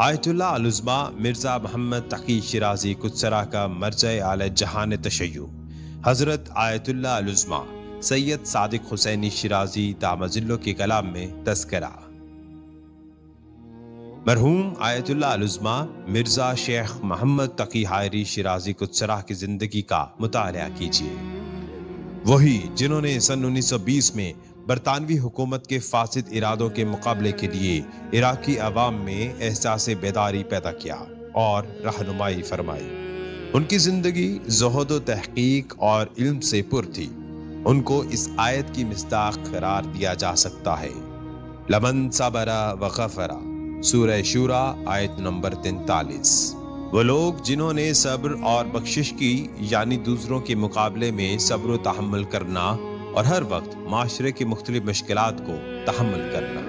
Ayatollah अल-उज़्मा Mirza Mohammad Taqi Shirazi कुदसरा का मर्जे आले जहान तशय्युअ हज़रत आयतुल्लाह अल-उज़्मा सैयद सादिक हुसैनी शिराज़ी दामजिल्लो के कलाम में तज़किरा। मरहूम आयतुल्लाह अल-उज़्मा मिर्ज़ा शेख मोहम्मद तक़ी हायरी शिराज़ी कुदसरा की ज़िंदगी का मुतालिया कीजिए। वही जिन्होंने सन 1920 में बरतानवी हुकूमत के फासिद इरादों के मुकाबले के लिए इराकी अवाम में एहसास बेदारी पैदा किया और रहनुमाई फरमाई। उनकी जिंदगी ज़ुहद व तहकीक और इल्म से पुर थी। उनको इस आयत की मिस्दाक करार दिया जा सकता है। लमन सबरा व गफरा, सूरह शूरा आयत नंबर 43। वो लोग जिन्होंने सब्र और बख्शिश की, यानी दूसरों के मुकाबले में सब्र व तहम्मुल करना और हर वक्त माशरे की मुख्तलिफ मुश्किलात को तहम्मुल करना।